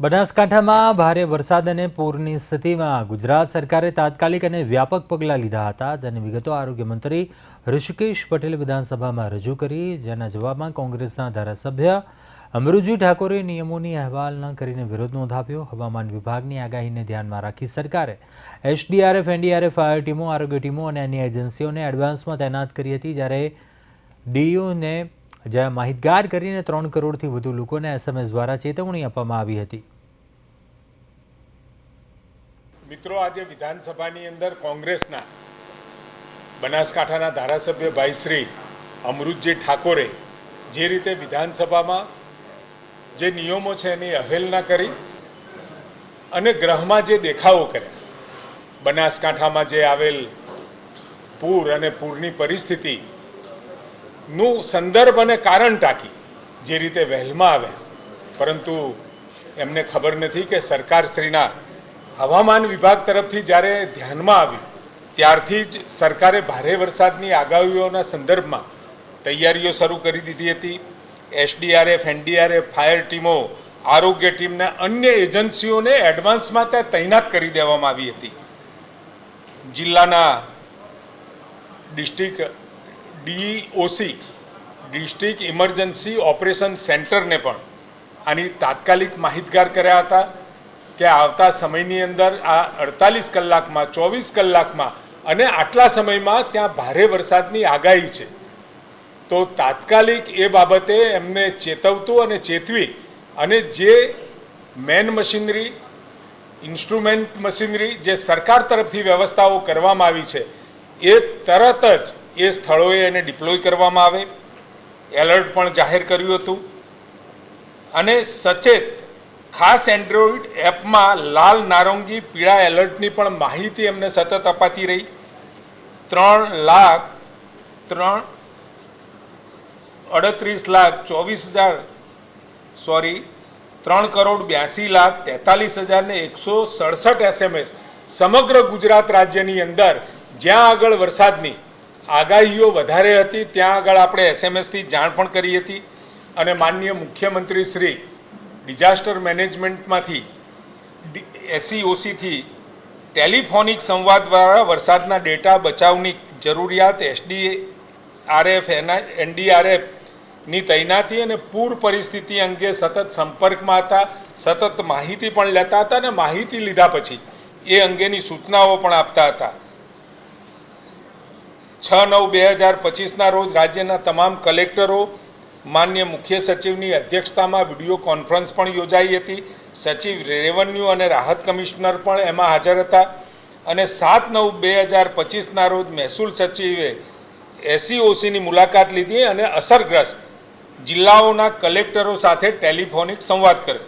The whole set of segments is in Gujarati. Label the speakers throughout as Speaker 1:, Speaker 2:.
Speaker 1: બનાસકાંઠામાં ભારે વરસાદ અને પૂરની સ્થિતિમાં ગુજરાત સરકારે તાત્કાલિક અને વ્યાપક પગલાં લીધા હતા, જેની વિગતો આરોગ્ય મંત્રી ઋષિકેશ પટેલે વિધાનસભામાં રજૂ કરી, જેના જવાબમાં કોંગ્રેસના ધારાસભ્ય અમરુજી ઠાકોરે નિયમોની અહેવાલ ન કરીને વિરોધ નોંધાવ્યો। હવામાન વિભાગની આગાહીને ધ્યાનમાં રાખી સરકારે એસડીઆરએફ, એનડીઆરએફ, ફાયર ટીમો, આરોગ્ય ટીમો અને અન્ય એજન્સીઓને એડવાન્સમાં તૈનાત કરી હતી, જ્યારે ડીઓને જ્યાં માહિતગાર કરીને 3 કરોડથી વધુ લોકોને એસએમએસ દ્વારા ચેતવણી આપવામાં આવી હતી।
Speaker 2: મિત્રો, આજે વિધાનસભાની અંદર કોંગ્રેસના બનાસકાંઠાના ધારાસભ્ય ભાઈ શ્રી અમૃતજી ઠાકોરે જે રીતે વિધાનસભામાં જે નિયમો છે એની અવહેલના કરી અને ગૃહમાં જે દેખાવો કર્યા, બનાસકાંઠામાં જે આવેલ પૂર અને પૂરની પરિસ્થિતિ નું સંદર્ભ અને કારણ ટાંકી જે રીતે વહેલમાં આવ્યા, પરંતુ એમને ખબર નથી કે સરકારશ્રીના હવામાન વિભાગ તરફથી જ્યારે ધ્યાનમાં આવ્યું ત્યારથી જ સરકારે ભારે વરસાદની આગાહીઓના સંદર્ભમાં તૈયારીઓ શરૂ કરી દીધી હતી। એસડીઆરએફ, એનડીઆરએફ, ફાયર ટીમો, આરોગ્ય ટીમના અન્ય એજન્સીઓને એડવાન્સમાં ત્યાં તૈનાત કરી દેવામાં આવી હતી। જિલ્લાના district DOC, district emergency operation સેન્ટરને પણ આની તાત્કાલિક માહિતગાર કર્યા હતા કે આવતા સમયની અંદર આ 48 કલાકમાં, 24 કલાકમાં અને આટલા સમયમાં ત્યાં ભારે વરસાદની આગાહી છે, તો તાત્કાલિક એ બાબતે એમને ચેતવતું અને ચેતવી અને જે મેન મશીનરી, ઇન્સ્ટ્રુમેન્ટ મશીનરી જે સરકાર તરફથી વ્યવસ્થાઓ કરવામાં આવી છે એ તરત જ એ સ્થળોએ એને ડિપ્લોય કરવામાં આવે, એલર્ટ પણ જાહેર કર્યું હતું અને સચેત ખાસ એન્ડ્રોઈડ એપમાં લાલ, નારંગી, પીળા એલર્ટની પણ માહિતી એમને સતત અપાતી રહી। 3,82,43,167 એસએમએસ સમગ્ર ગુજરાત રાજ્યની અંદર જ્યાં આગળ વરસાદની આગાહીઓ વધારે હતી ત્યાં આગળ આપણે એસએમએસથી જાણ પણ કરી હતી અને માનનીય મુખ્યમંત્રી શ્રી ડિઝાસ્ટર મેનેજમેન્ટમાંથી એસસીઓસીથી ટેલિફોનિક સંવાદ દ્વારા વરસાદના ડેટા બચાવની જરૂરિયાત, એસડીઆરએફ, એનડીઆરએફની તૈનાતી અને પૂર પરિસ્થિતિ અંગે સતત સંપર્કમાં હતા, સતત માહિતી પણ લેતા હતા અને માહિતી લીધા પછી એ અંગેની સૂચનાઓ પણ આપતા હતા। 6/9/2025ના રોજ રાજ્યના તમામ કલેક્ટરો, માન્ય મુખ્ય સચિવની અધ્યક્ષતામાં વિડીયો કોન્ફરન્સ પણ યોજાઈ હતી। સચિવ રેવન્યુ અને રાહત કમિશનર પણ એમાં હાજર હતા અને 7/9/2025ના રોજ મહેસૂલ સચિવે એસસીઓસીની મુલાકાત લીધી અને અસરગ્રસ્ત જિલ્લાઓના કલેક્ટરો સાથે ટેલિફોનિક સંવાદ કર્યો।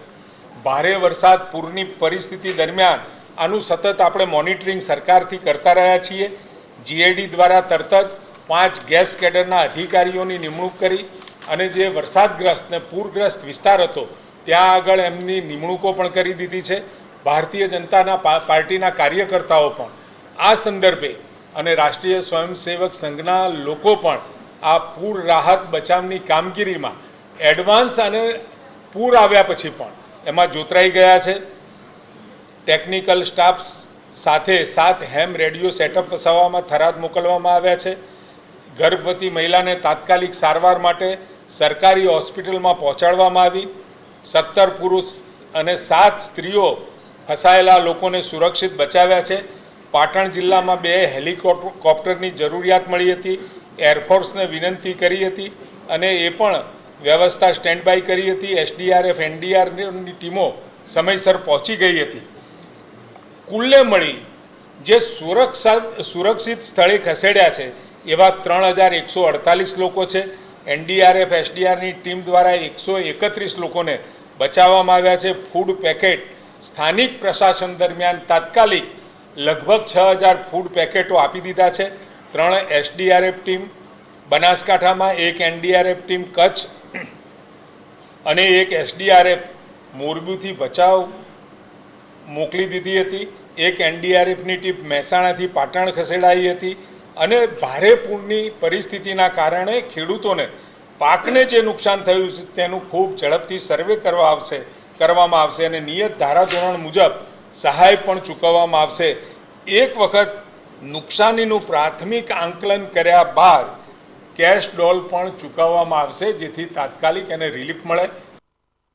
Speaker 2: ભારે વરસાદ, પૂરની પરિસ્થિતિ દરમિયાન આનું સતત આપણે મોનિટરિંગ સરકારથી કરતા રહ્યા છીએ। જીએડી દ્વારા તરત જ 5 ગેસ કેડરના અધિકારીઓની નિમણૂક કરી અને જે વરસાદગ્રસ્ત ને પૂરગ્રસ્ત વિસ્તાર હતો ત્યાં આગળ એમની નિમણૂકો પણ કરી દીધી છે। ભારતીય જનતા પાર્ટીના કાર્યકર્તાઓ પણ આ સંદર્ભે અને રાષ્ટ્રીય સ્વયંસેવક સંઘના લોકો પણ આ પૂર રાહત બચાવની કામગીરીમાં એડવાન્સ અને પૂર આવ્યા પછી પણ એમાં જોતરાઈ ગયા છે। ટેકનિકલ સ્ટાફ સાથે 7 હેમ રેડિયો સેટઅપ વસાવવામાં થરાદ મોકલવામાં આવ્યા છે। ગર્ભવતી મહિલાને તાત્કાલિક સારવાર માટે સરકારી હોસ્પિટલમાં પહોંચાડવામાં આવી। 17 પુરુષ અને 7 સ્ત્રીઓ ફસાયેલા લોકોને સુરક્ષિત બચાવ્યા છે। પાટણ જિલ્લામાં 2 હેલિકોપ્ટરની જરૂરિયાત મળી હતી, એરફોર્સને વિનંતી કરી હતી અને એ પણ વ્યવસ્થા સ્ટેન્ડ બાય કરી હતી। એસડીઆરએફ, એનડીઆરએફની ટીમો સમયસર પહોંચી ગઈ હતી। કુલ્લે મળી જે સુરક્ષિત સ્થળે ખસેડ્યા છે એવા 3,148 લોકો છે। એનડીઆરએફ, એસડીઆરની ટીમ દ્વારા 131 લોકોને બચાવવામાં આવ્યા છે। ફૂડ પેકેટ સ્થાનિક પ્રશાસન દરમિયાન તાત્કાલિક લગભગ 6,000 ફૂડ પેકેટો આપી દીધા છે। 3 એસડીઆરએફ ટીમ બનાસકાંઠામાં, 1 એનડીઆરએફ ટીમ કચ્છ અને 1 એસડીઆરએફ મોરબીથી બચાવ મોકલી દીધી હતી। 1 એનડીઆરએફની ટીમ મહેસાણાથી પાટણ ખસેડાઈ હતી અને ભારે પૂરની પરિસ્થિતિના કારણે ખેડૂતોને પાકને જે નુકસાન થયું છે તેનું ખૂબ ઝડપથી સર્વે કરવા આવશે કરવામાં આવશે અને નિયત ધારાધોરણ મુજબ સહાય પણ ચૂકવવામાં આવશે. એક વખત નુકસાનીનું પ્રાથમિક આંકલન કર્યા બાદ કેશ ડોલ પણ ચૂકવવામાં આવશે, જેથી તાત્કાલિક એને રિલીફ મળે.